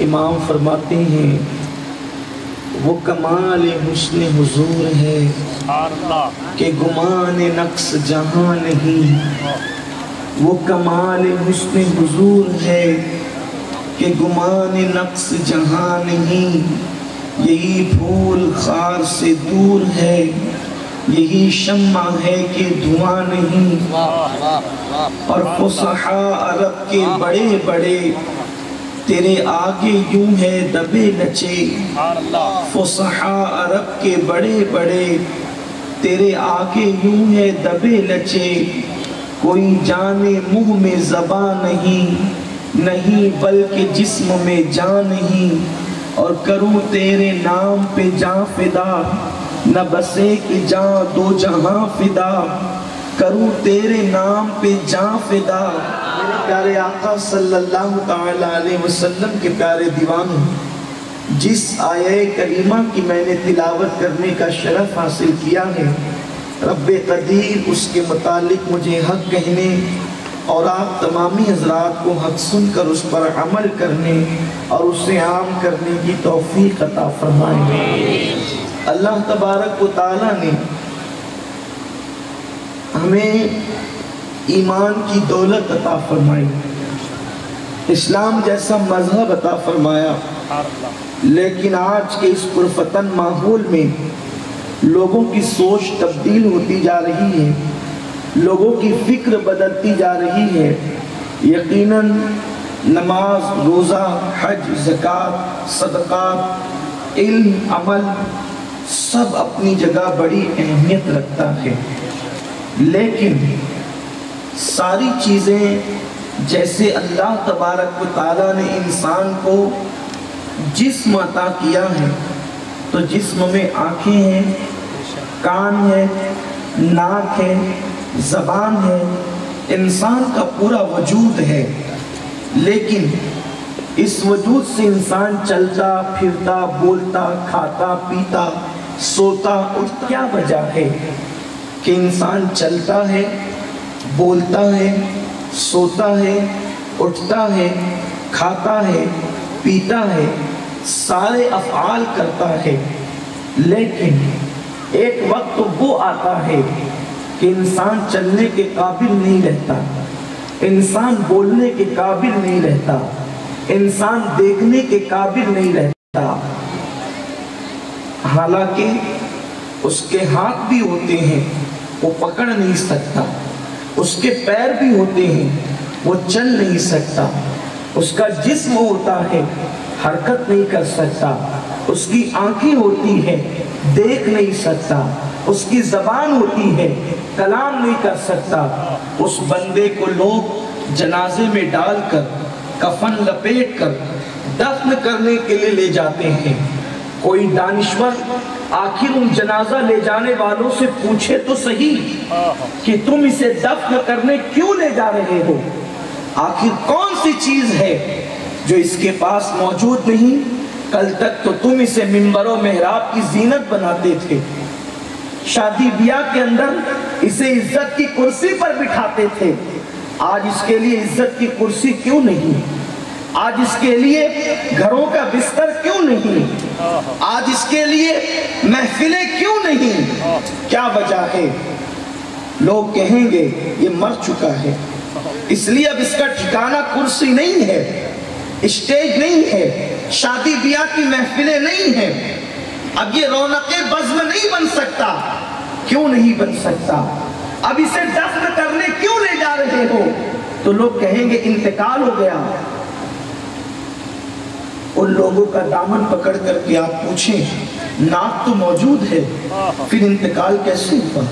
امام فرماتے ہیں وہ کمال حسن حضور ہے کہ گمان نقص جہاں نہیں، وہ کمال حسن حضور ہے کہ گمان نقص جہاں نہیں، یہی پھول خار سے دور ہے، یہی شمع ہے کہ دھواں نہیں۔ اور فصحاء عرب کے بڑے بڑے تیرے آگے یوں ہے دبے نچے، فصحاء عرب کے بڑے بڑے تیرے آگے یوں ہے دبے نچے، کوئی جانے منہ میں زبان نہیں بلکہ جسم میں جان نہیں، اور کروں تیرے نام پہ جاں فدا، نہ بسے کہ جاں دو جہاں فدا، کروں تیرے نام پہ جاں فدا۔ میرے پیارے آقا صلی اللہ تعالیٰ علیہ وسلم کے پیارے دیوانوں، جس آیہ کریمہ کی میں نے تلاوت کرنے کا شرف حاصل کیا ہے، رب قدیر اس کے متعلق مجھے حق کہنے اور آپ تمامی حضرات کو حق سن کر اس پر عمل کرنے اور اسے عام کرنے کی توفیق عطا فرمائے۔ اللہ تبارک و تعالیٰ نے ہمیں ایمان کی دولت عطا فرمائی، اسلام جیسا مذہب عطا فرمایا، لیکن آج کے اس پرفتن ماحول میں لوگوں کی سوچ تبدیل ہوتی جا رہی ہے، لوگوں کی فکر بدلتی جا رہی ہے۔ یقیناً نماز، روزہ، حج، زکوٰۃ، صدقات، علم، عمل سب اپنی جگہ بڑی اہمیت رکھتا ہے، لیکن ساری چیزیں جیسے اللہ تبارک و تعالیٰ نے انسان کو جسم عطا کیا ہے، تو جسم میں آنکھیں ہیں، کان ہے، ناک ہے، زبان ہے، انسان کا پورا وجود ہے، لیکن اس وجود سے انسان چلتا پھرتا بولتا کھاتا پیتا سوتا اٹھتا، کیا وجہ ہے کہ انسان چلتا ہے، بولتا ہے، سوتا ہے، اٹھتا ہے، کھاتا ہے، پیتا ہے، سارے افعال کرتا ہے، لیکن ایک وقت تو وہ آتا ہے کہ انسان چلنے کے قابل نہیں رہتا، انسان بولنے کے قابل نہیں رہتا، انسان دیکھنے کے قابل نہیں رہتا، حالانکہ اس کے ہاتھ بھی ہوتے ہیں وہ پکڑ نہیں سکتا، اس کے پیر بھی ہوتے ہیں وہ چل نہیں سکتا، اس کا جسم ہوتا ہے حرکت نہیں کر سکتا، اس کی آنکھیں ہوتی ہیں دیکھ نہیں سکتا، اس کی زبان ہوتی ہے کلام نہیں کر سکتا۔ اس بندے کو لوگ جنازے میں ڈال کر کفن لپیٹ کر دفن کرنے کے لیے لے جاتے ہیں، کوئی دانشور آخر ان جنازہ لے جانے والوں سے پوچھے تو صحیح کہ تم اسے دفن کرنے کیوں لے جا رہے ہو، آخر کون سی چیز ہے جو اس کے پاس موجود نہیں؟ کل تک تو تم اسے منبر و محراب کی زینت بناتے تھے، شادی بیاہ کے اندر اسے عزت کی کرسی پر بٹھاتے تھے، آج اس کے لیے عزت کی کرسی کیوں نہیں؟ آج اس کے لیے گھروں کا بستر کیوں نہیں؟ آج اس کے لیے محفلیں کیوں نہیں؟ کیا وجہ ہے؟ لوگ کہیں گے یہ مر چکا ہے، اس لیے اب اس کا ٹھکانہ کرسی نہیں ہے، اسٹیج نہیں ہے، شادی بیاہ کی محفلیں نہیں ہیں، اب یہ رونق بزم نہیں بن سکتا۔ کیوں نہیں بن سکتا؟ اب اسے دفن کرنے کیوں لے جا رہے ہو؟ تو لوگ کہیں گے انتقال ہو گیا۔ ان لوگوں کا دامن پکڑ کر کے آپ پوچھیں، ناک تو موجود ہے پھر انتقال کیسے ہوا؟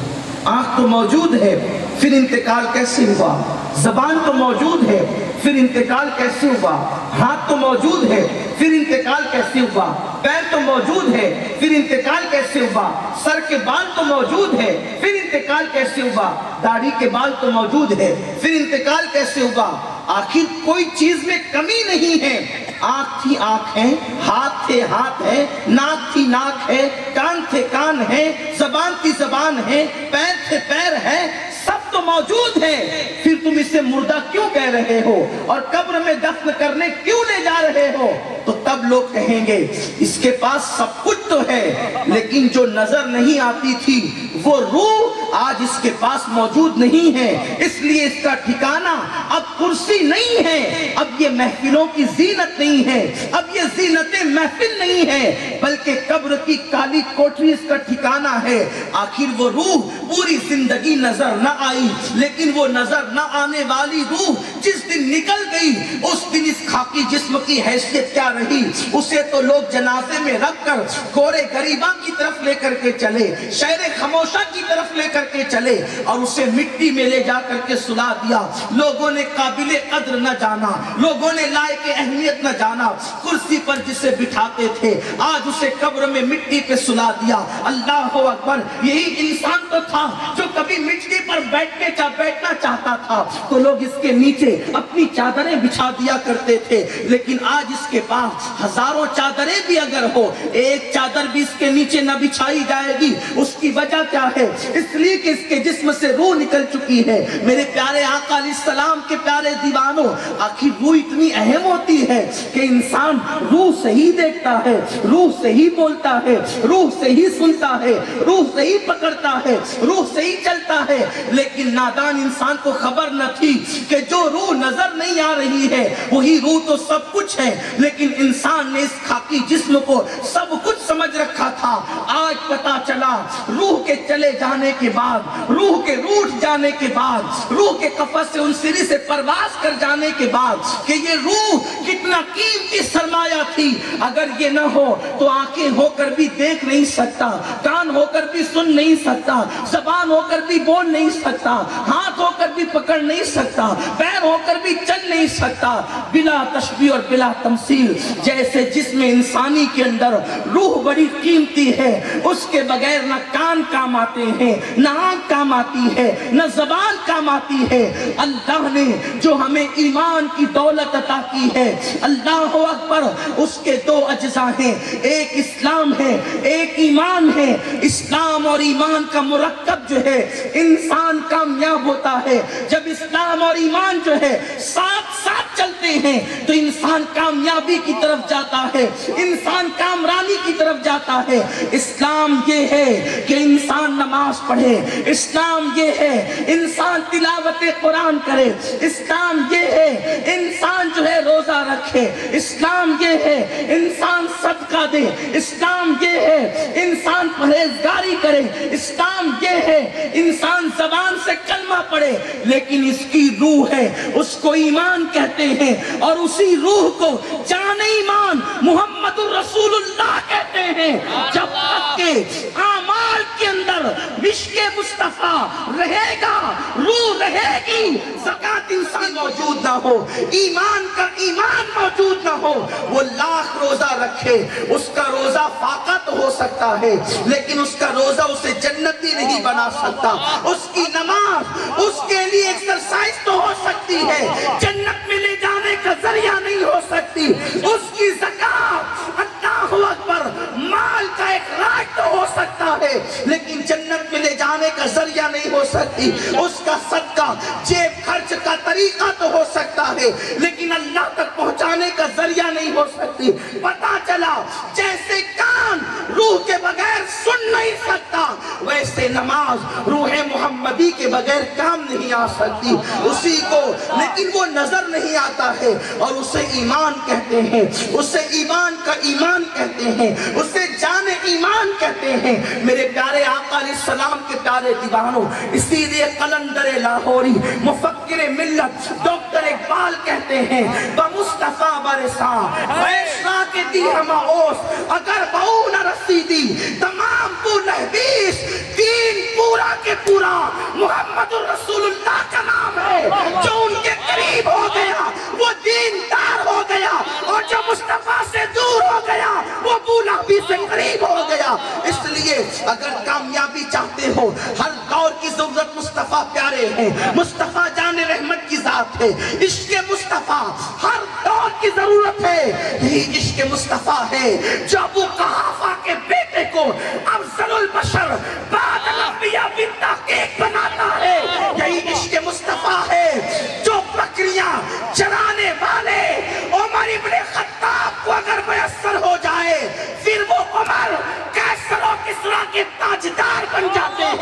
آنکھ تو موجود ہے پھر انتقال کیسے ہوا؟ زبان تو موجود ہے پھر انتقال کیسے ہوا؟ ہاتھ تو موجود ہے پھر انتقال کیسے ہوا؟ پیر تو موجود ہے پھر انتقال کیسے ہوا؟ سر کے بال تو موجود ہے پھر انتقال کیسے ہوا؟ داڑھی کے بال تو موجود ہے پھر انتقال کیسے ہوا؟ آخر کوئی چیز میں کمی نہیں ہے، آنکھ تھی آنکھ ہے، ہاتھ تھے ہاتھ ہے، ناک تھی ناک ہے، کان تھے کان ہے، زبان تھی زبان ہے، پیر تھے پیر ہے، سب تو موجود ہے، پھر تم اسے مردہ کیوں کہہ رہے ہو اور قبر میں دفن کرنے کیوں لے جا رہے ہو؟ تو تب لوگ کہیں گے اس کے پاس سب کچھ تو ہے، لیکن جو نظر نہیں آتی تھی وہ روح آج اس کے پاس موجود نہیں ہے، اس لیے اس کا ٹھکانہ اب کرسی نہیں ہے، اب یہ محفلوں کی زینت نہیں ہے، اب یہ زینت محفل نہیں ہے، بلکہ قبر کی کالی کوٹری اس کا ٹھکانہ ہے۔ آخر وہ روح پوری زندگی نظر نہ آئی، لیکن وہ نظر نہ آنے والی روح جس دن نکل گئی اس دن اس خاکی جسم کی حیثیت کیا رہی؟ اسے تو لوگ جنازے میں رکھ کر گورے غریباں کی طرف لے کر کے چلے، شہر خاموشہ کی طرف لے کر کے چلے اور اسے مٹی میں لے جا کر کے سلا دیا۔ لوگوں نے قابل قدر نہ جانا، لوگوں نے لائق اہمیت نہ جانا، کرسی پر جسے بٹھاتے تھے آج اسے قبر میں مٹی پہ سلا دیا۔ اللہ اکبر! یہی انسان تو تھا جو کبھی مٹی پر بیٹھنا چاہتا تھا تو لوگ اس کے نیچے اپنی چادریں بچھا دیا کرتے تھے، لیکن آج اس کے پاس ہزاروں چادریں بھی اگر ہو ایک چادر بھی اس کے نیچے نہ بچھائی جائے گی۔ اس کی وجہ کیا ہے؟ اس لیے کہ اس کے جسم سے روح نکل چکی ہے۔ میرے پیارے آقا علیہ السلام کے پیارے دیوانوں، آخر روح اتنی اہم ہوتی ہے کہ انسان روح سے ہی دیکھتا ہے، روح سے ہی بولتا ہے، روح سے ہی سنتا ہے، روح سے ہی پکڑتا ہے، روح سے ہی چلتا ہے، لیکن نادان انسان کو خبر نہ تھی کہ جو روح نظر نہیں آ رہی ہے وہی روح تو سب کچھ ہے، لیکن انسان نے اس خاکی جسم کو سب کچھ سمجھ رکھا تھا۔ آج پتا چلا روح کے چلے جانے کے بعد، روح کے روٹھ جانے کے بعد، روح کے قفس سے ان سری سے پرواز کر جانے کے بعد کہ یہ روح کتنا قیمتی سرمایہ تھی، اگر یہ نہ ہو تو آنکھیں ہو کر بھی دیکھ نہیں سکتا، کان ہو کر بھی سن نہیں سکتا، زبان ہو کر بھی بول نہیں سکتا، ہاتھ ہو کر بھی پکڑ نہیں سکتا، پیر ہو کر بھی چل نہیں سکتا۔ بلا تشبیہ اور بلا تمثیل جیسے جسم انسانی کے اندر روح بڑی قیمتی ہے، اس کے بغیر نہ کان کام آتے ہیں، نہ آنکھ کام آتی ہے، نہ زبان کام آتی ہے۔ اللہ نے جو ہمیں ایمان کی دولت عطا کی ہے، اللہ اکبر، اس کے دو اجزاء ہیں، ایک اسلام ہے ایک ایمان ہے۔ اسلام اور ایمان کا مرکب جو ہے انسان کامیاب ہوتا ہے جب اسلام اور ایمان جو ہے ساتھ ساتھ چلتے ہیں تو انسان کامیابی کی طرف جاتا ہے، انسان کامرانی کی طرف جاتا ہے۔ اسلام یہ ہے کہ انسان نماز پڑھے، اسلام یہ ہے انسان تلاوت قرآن کرے، اسلام یہ ہے انسان جو ہے روزہ رکھے، اسلام یہ ہے انسان صدقہ دے، اسلام یہ ہے انسان پرہیزگاری کرے، اسلام یہ ہے انسان زبان سے کلمہ پڑھے، لیکن اس کی روح ہے، اس کو ایمان کہتے ہیں، اور اسی روح کو جان ایمان محمد الرسول اللہ کہتے ہیں۔ جب تک کہ اعمال کے اندر عشق مصطفیٰ رہے گا، روح رہے گی، زکوٰۃ انسان موجود نہ ہو، ایمان کا ایمان موجود نہ ہو، وہ لاکھ روزہ رکھے، اس کا روزہ فاقہ تو ہو سکتا ہے لیکن اس کا روزہ اسے جنتی نہیں بنا سکتا، اس کی نماز اس کے لیے ایکسرسائز تو ہو سکتی ہے، جنت میں لے جانے کا ذریعہ نہیں ہو سکتی، اس کی زکوٰۃ اللہ اکبر مال کا اخراج تو ہو سکتا ہے لیکن جنت میں لے جانے کا ذریعہ نہیں ہو سکتی، اس کا صدقہ جیب خرچ کا طریقہ تو ہو سکتا ہے لیکن اللہ تک پہنچانے کا ذریعہ نہیں ہو سکتی۔ پتا چلا جیسے کان روح کے بغیر سن نہیں سکتا ویسے نماز روح محمدی کے بغیر کام نہیں آ سکتی، اسی کو لیکن وہ نظر نہیں آتا ہے اور اسے ایمان کہتے ہیں، اسے ایمان کا ایمان کہتے ہیں، اسے جان ایمان کہتے ہیں۔ میرے پیارے آقا علیہ السلام کے پیارے دیوانوں، اسی لیے قلندر لاہوری مفکر ملت ڈاکٹر اقبال کہتے ہیں بمصطفیٰ برساں فیصلہ کے دی ہم اوس اگر بہو نہ رسیدی تمام تو لہبیس، دین پورا کے پورا محمد الرسول اللہ کا نام ہے، جو ان کے قریب ہو گیا وہ دیندار ہو گیا اور جو مصطفیٰ سے دور ہو گیا وہ بولابی سے قریب ہو گیا۔ اس لیے اگر کامیابی چاہتے ہو ہر دور کی ضرورت مصطفیٰ پیارے ہیں، مصطفیٰ جان رحمت کی ذات ہے، عشق مصطفیٰ ہر دور کی ضرورت ہے۔ یہی عشق مصطفیٰ ہے جو ابو قحافہ کے بیٹے کو افضل البشر بعد الانبیاء بالتحقیق بناتا ہے، یہی عشق مصطفیٰ ہے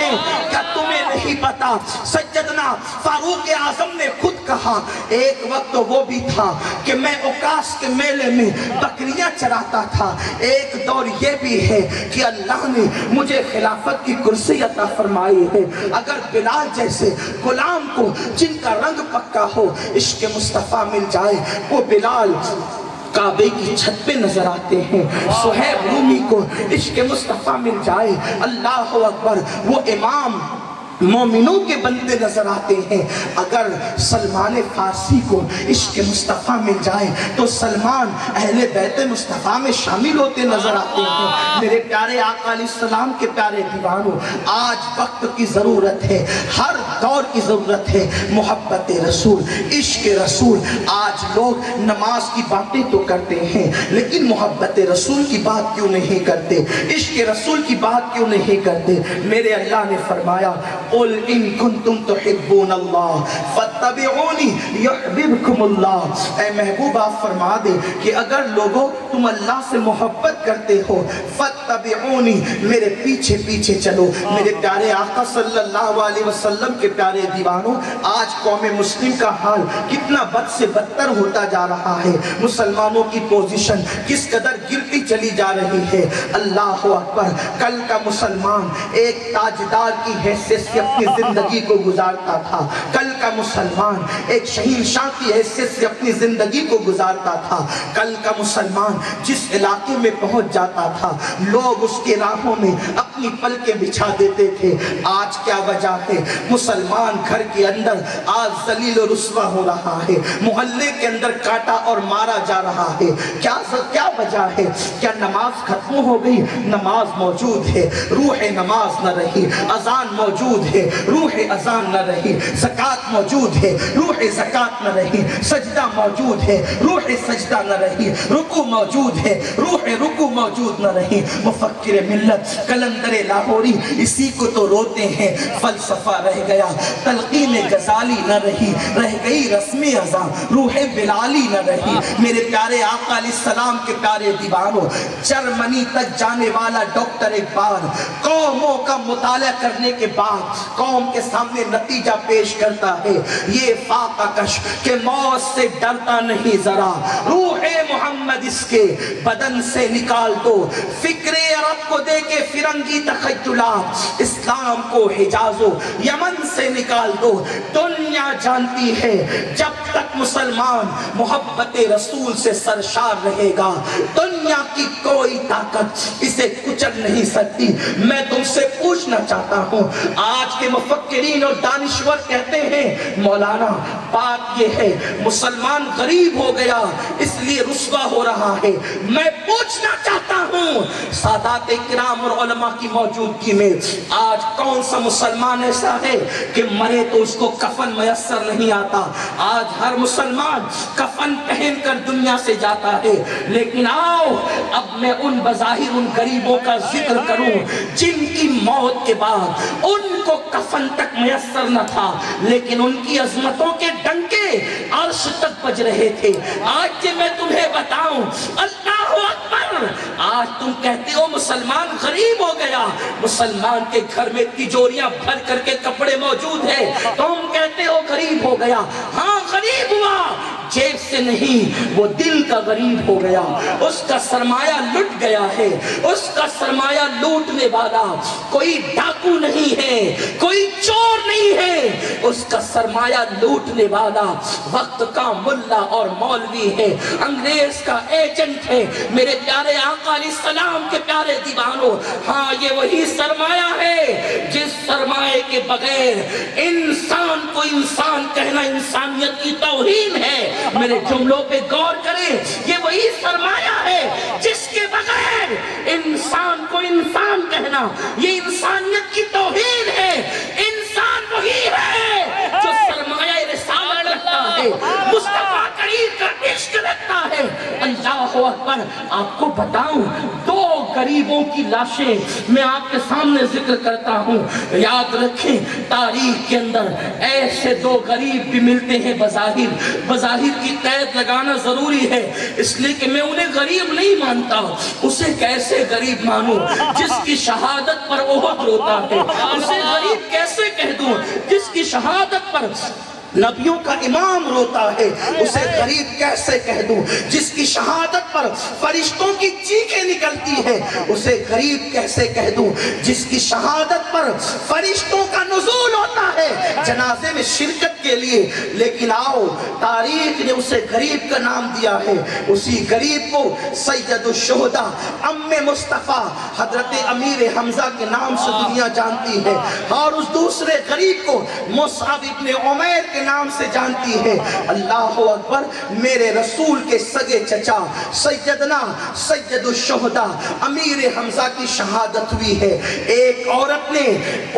ہیں کیا تمہیں نہیں پتا سیدنا فاروق اعظم نے خود کہا ایک وقت وہ بھی تھا کہ میں اوکاس کے میلے میں بکریاں چراتا تھا، ایک دور یہ بھی ہے کہ اللہ نے مجھے خلافت کی کرسی عطا فرمائی ہے، اگر بلال جیسے غلام کو جن کا رنگ پکا ہو عشق مصطفیٰ مل جائے، وہ بلال کعبے کی چھت پہ نظر آتے ہیں، صہیب رومی کو عشق مصطفیٰ مل جائے، اللہ اکبر، وہ امام مومنوں کے بندے نظر آتے ہیں، اگر سلمان فارسی کو عشق مصطفیٰ مل جائے تو سلمان اہل بیت مصطفیٰ میں شامل ہوتے نظر آتے ہیں۔ میرے پیارے آقا علیہ السلام کے پیارے دیوانوں، آج وقت کی ضرورت ہے، ہر دور کی ضرورت ہے محبت رسول، عشق رسول۔ آج لوگ نماز کی باتیں تو کرتے ہیں لیکن محبت رسول کی بات کیوں نہیں کرتے، عشق رسول کی بات کیوں نہیں کرتے؟ میرے اللہ نے فرمایا قُلْ إِن كُنْتُمْ تُحِبُّونَ اللَّهَ فَاتَّبِعُونِ يُحْبِبْكُمُ اللَّهُ۔ اے محبوب آپ فرما دے کہ اگر لوگوں تم اللہ سے محبت کرتے ہو فَاتَّبِعُونِ، میرے پیچھے پیچھے چلو۔ میرے پیارے آقا صلی اللہ علیہ وسلم کے پیارے دیوانوں، آج قوم مسلم کا حال کتنا بد سے بدتر ہوتا جا رہا ہے، مسلمانوں کی پوزیشن کس قدر گرتی چلی جا رہی ہے۔ اللہ اکبر، کل کا مسلمان ایک تاجدار کی حیثیت سے اپنی زندگی کو گزارتا تھا، کل کا مسلمان ایک شہنشاہ کی حیثیت سے اپنی زندگی کو گزارتا تھا، کل کا مسلمان جس علاقے میں پہنچ جاتا تھا لوگ اس کے راہوں میں اپنی پلکیں بچھا دیتے تھے۔ آج کیا وجہ ہے؟ مسلمان گھر کے اندر آج ذلیل و رسوا ہو رہا ہے، محلے کے اندر کاٹا اور مارا جا رہا ہے۔ کیا وجہ ہے؟ کیا نماز ختم ہو گئی؟ نماز موجود ہے، روح نماز نہ رہی، اذان موجود ہے، روح اذان نہ رہی، زکوٰۃ موجود ہے، روح زکوٰۃ نہ رہی، سجدہ موجود ہے، روح سجدہ نہ رہی، رکوع موجود ہے، روح رکوع موجود نہ رہی۔ مفکر ملت قلندر لاہوری اسی کو تو روتے ہیں، فلسفہ رہ گیا، تلقین غزالی نہ رہی، رہ گئی رسم اذان، روح بلالی نہ رہی۔ میرے پیارے آقا علیہ السلام کے پیارے دیوانوں، جرمنی تک جانے والا ڈاکٹر اقبال قوموں کا مطالعہ کرنے کے بعد قوم کے سامنے نتیجہ پیش کرتا ہے، یہ فاقہ کش کہ موت سے ڈرتا نہیں ذرا، روح محمد اس کے بدن سے نکال دو، فکر عرب کو دے کے فرنگی تخیلات، اسلام کو حجاز و یمن سے نکال دو۔ دنیا جانتی ہے جب تک مسلمان محبت رسول سے سرشار رہے گا دنیا کی کوئی طاقت اسے کچل نہیں سکتی۔ میں تم سے پوچھنا چاہتا ہوں، آج کے مفکرین اور دانشور کہتے ہیں مولانا بات یہ ہے مسلمان غریب ہو گیا اس لیے رسوا ہو رہا ہے۔ میں پوچھنا چاہتا ہوں سادات کرام اور علماء کی موجودگی میں آج کون سا مسلمان ایسا ہے کہ مرے تو اس کو کفن میسر نہیں آتا؟ آج ہر مسلمان کفن پہن کر دنیا سے جاتا ہے، لیکن آؤ اب میں ان بظاہر ان غریبوں کا ذکر کروں جن کی موت کے بعد ان کو کفن تک میسر نہ تھا لیکن ان کی عظمتوں کے ڈنکے عرش تک بج رہے تھے۔ آج کہ میں تمہیں بتاؤں اللہ اکبر، آج تم کہتے ہو مسلمان غریب ہو گیا، مسلمان کے گھر میں تجوریاں بھر کر کے کپڑے موجود ہیں، تم کہتے ہو غریب ہو گیا۔ ہاں غریب ہوا، جیب سے نہیں، وہ دل کا غریب ہو گیا، اس کا سرمایہ لٹ گیا ہے، اس کا سرمایہ لوٹنے والا کوئی ڈاکو نہیں ہے، کوئی چور نہیں ہے، اس کا سرمایہ لوٹنے والا وقت کا ملا اور مولوی ہے، انگریز کا ایجنٹ ہے۔ میرے پیارے آقا علیہ السلام کے پیارے دیوانوں، ہاں یہ وہی سرمایہ ہے جس سرمایہ کے بغیر انسان کو انسان کہنا انسانیت کی توہین ہے۔ میرے جملوں پہ غور کریں، یہ وہی سرمایہ ہے جس کے بغیر انسان کو انسان کہنا یہ انسانیت کی توہین ہے۔ انسان وہی ہے جو سرمایہ رسالت رکھتا ہے، مصطفیٰ کریم کا عشق رکھتا ہے۔ اللہ اکبر، آپ کو بتاؤں دو غریبوں کی لاشیں میں آپ کے سامنے ذکر کرتا ہوں، یاد رکھیں تاریخ کے اندر ایسے دو غریب بھی ملتے ہیں، بظاہر کی قید لگانا ضروری ہے اس لیے کہ میں انہیں غریب نہیں مانتا، اس اسے کیسے غریب مانوں جس کی شہادت پر احد روتا ہے؟ اسے غریب کیسے کہہ دوں جس کی شہادت پر نبیوں کا امام روتا ہے؟ اسے غریب کیسے کہہ دوں جس کی شہادت پر فرشتوں کی چیخیں نکلتی ہے؟ اسے غریب کیسے کہہ دوں جس کی شہادت پر فرشتوں کا نزول ہوتا ہے جنازے میں شرکت کے لیے؟ لیکن آؤ، تاریخ نے اسے غریب کا نام دیا ہے۔ اسی غریب کو سید الشہداء ام مصطفیٰ حضرت امیر حمزہ کے نام سے دنیا جانتی ہے، اور اس دوسرے غریب کو مصعب ابن عمیر کے نام سے جانتی ہے۔ اللہ اکبر! میرے رسول کے سگے چچا سیدنا سید الشہداء امیر حمزہ کی شہادت ہوئی ہے۔ ایک عورت نے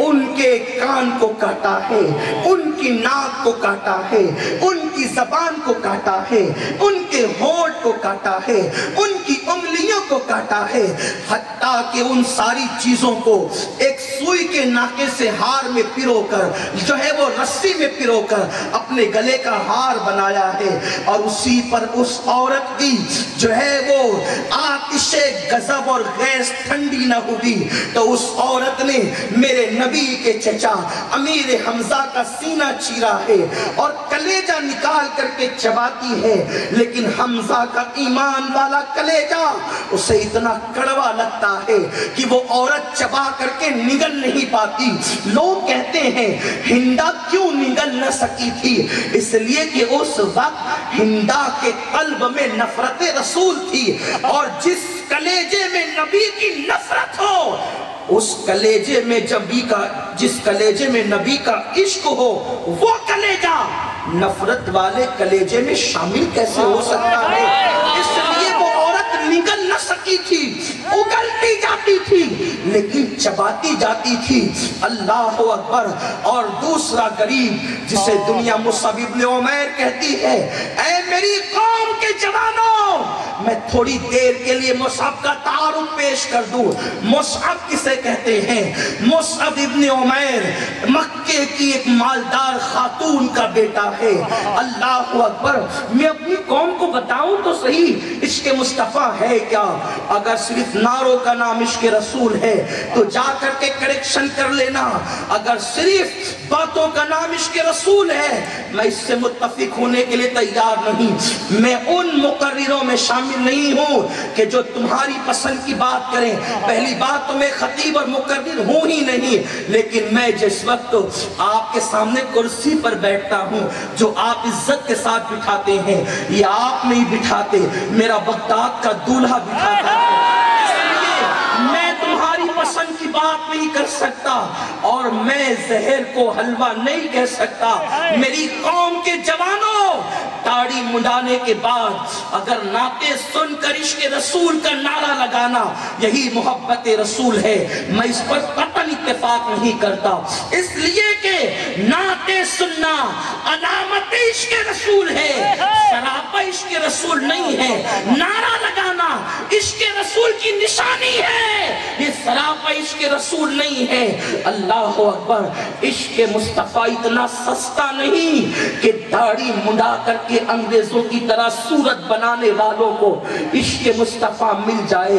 ان کے کان کو کاٹا ہے، ان کی ناک کو کاٹا ہے، ان کی زبان کو کاٹا ہے، ان کے ہونٹ کو کاٹا ہے، ان کی انگلیوں کو کاٹا ہے، حتیٰ کہ ان ساری چیزوں کو ایک سوئی کے ناکے سے ہار میں پرو کر جو ہے وہ رسی میں پرو کر اپنے گلے کا ہار بنایا ہے۔ اور اسی پر اس عورت کی جو ہے وہ آتش غضب اور غیظ ٹھنڈی نہ ہوئی تو اس عورت نے میرے نبی کے چچا امیر حمزہ کا سینہ چیرا ہے اور کلیجہ نکال کر کے چباتی ہے، لیکن حمزہ کا ایمان والا کلیجہ اسے اتنا کڑوا لگتا ہے کہ وہ عورت چبا کر کے نگل نہیں پاتی۔ لوگ کہتے ہیں ہندا کیوں نگل نہ سکی تھی؟ اس لیے کہ اس وقت ہندا کے قلب میں نفرت رسول تھی، اور جس کلیجے میں نبی کی نفرت ہو، اس کلیجے میں جس کلیجے میں نبی کا عشق ہو، وہ کلیجہ نفرت والے کلیجے میں شامل کیسے ہو سکتا ہے؟ اس لیے وہ عورت نگل نہ سکی تھی، اگلتی جاتی تھی لیکن چباتی جاتی تھی۔ اللہ اکبر! اور دوسرا غریب جسے دنیا مصعب ابن عمیر کہتی ہے، اے میری قوم کے جوانوں، میں تھوڑی دیر کے لیے مصعب کا تعارف پیش کر دوں۔ مصعب کسے کہتے ہیں؟ مصعب ابن عمیر مکے کی ایک مالدار خاتون کا بیٹا ہے۔ اللہ اکبر! میں اپنی قوم کو بتاؤں تو صحیح، عشق مصطفیٰ ہے کیا؟ اگر صرف نعروں کا نام عشق رسول ہے تو جا کر کے کریکشن کر لینا۔ اگر صرف باتوں کا نام عشق رسول ہے، میں اس سے متفق ہونے کے لیے تیار نہیں۔ میں ان مقرروں میں شامل نہیں ہوں کہ جو تمہاری پسند کی بات کریں۔ پہلی بات تو میں خطیب اور مقرر ہوں ہی نہیں، لیکن میں جس وقت آپ کے سامنے کرسی پر بیٹھتا ہوں جو آپ عزت کے ساتھ بٹھاتے ہیں، یہ آپ نہیں بٹھاتے، میرا بغداد کا دولہا بٹھاتا ہے۔ اس لیے میں تمہاری پسند کی بات نہیں کر سکتا، اور میں زہر کو حلوہ نہیں کہہ سکتا۔ میری قوم کے جوانوں، داڑھی منڈانے کے بعد اگر نعتیں سن کر عشق رسول کا نعرہ لگانا یہی محبت رسول ہے، میں اس پر قطعاً اتفاق نہیں کرتا۔ اس لیے کہ نعتیں سننا علامت عشق رسول ہے، سراپا عشق رسول نہیں ہے۔ نعرہ لگانا عشق رسول کی نشانی ہے، یہ سراپا عشق رسول نہیں ہے۔ اللہ اکبر! عشق مصطفیٰ اتنا سستا نہیں کہ داڑھی منڈا کر کے انگریزوں کی طرح صورت بنانے والوں کو عشق مصطفیٰ مل جائے۔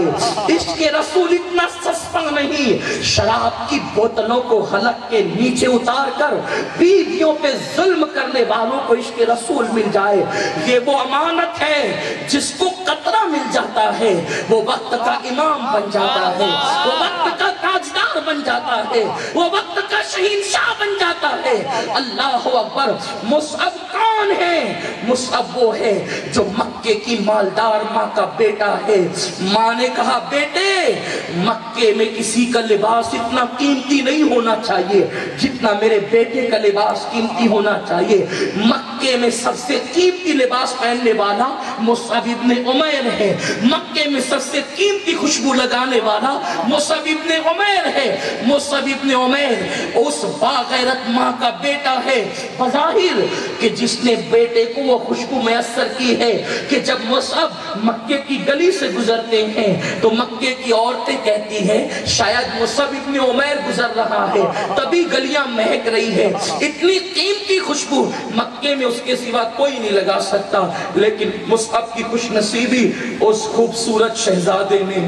عشق رسول اتنا سستا نہیں، شراب کی بوتلوں کو حلق کے نیچے اتار کر بیویوں پہ ظلم کرنے والوں کو عشق رسول مل جائے۔ یہ وہ امانت ہے جس کو قطرہ مل جاتا ہے وہ وقت کا امام بن جاتا ہے، وہ وقت کا تاجدار بن جاتا ہے، وہ وقت کا شہنشاہ بن جاتا ہے۔ اللہ اکبر! مصعب کون ہے؟ مصعب وہ ہے جو مکے کی مالدار ماں کا بیٹا ہے۔ ماں نے کہا، بیٹے مکے میں کسی کا لباس اتنا قیمتی نہیں ہونا چاہیے جتنا میرے بیٹے کا لباس قیمتی ہونا چاہیے۔ مکے میں سب سے قیمتی لباس پہننے والا مصعب ابن عمیر ہے، مکے میں سب سے قیمتی خوشبو لگانے والا مصعب ابن عمیر ہے۔ مصعب ابن عمیر اس باغیرت ماں کا بیٹا ہے، بظاہر کہ جس نے بیٹے کو وہ خوشبو میسر کی ہے کہ جب مصعب مکے کی گلی سے گزرتے ہیں تو مکے کی عورتیں کہتی ہیں شاید مصعب ابن عمیر گزر رہا ہے تبھی گلیاں مہک رہی ہے۔ اتنی قیمتی خوشبو مکے میں اس کے سوا کوئی نہیں لگا سکتا، لیکن مصعب کی خوش نصیبی اس خوبصورت شہزادے نے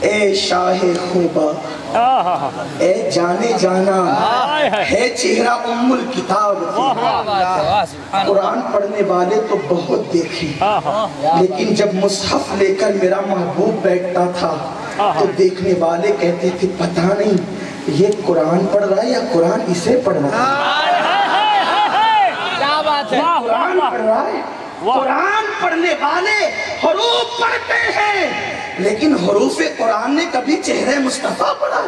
اے شاہ خوبا اے جانے جانا ہے چہرہ ام الکتاب کی۔ قرآن پڑھنے والے تو بہت دیکھی، لیکن جب مصحف لے کر میرا محبوب بیٹھتا تھا تو دیکھنے والے کہتے تھے پتہ نہیں یہ قرآن پڑھ رہا ہے یا قرآن اسے پڑھ رہا ہے۔ قرآن پڑھ رہا ہے، قرآن پڑھنے والے حروف پڑھتے ہیں، لیکن حروف قرآن نے کبھی چہرہ مصطفیٰ پڑھا؟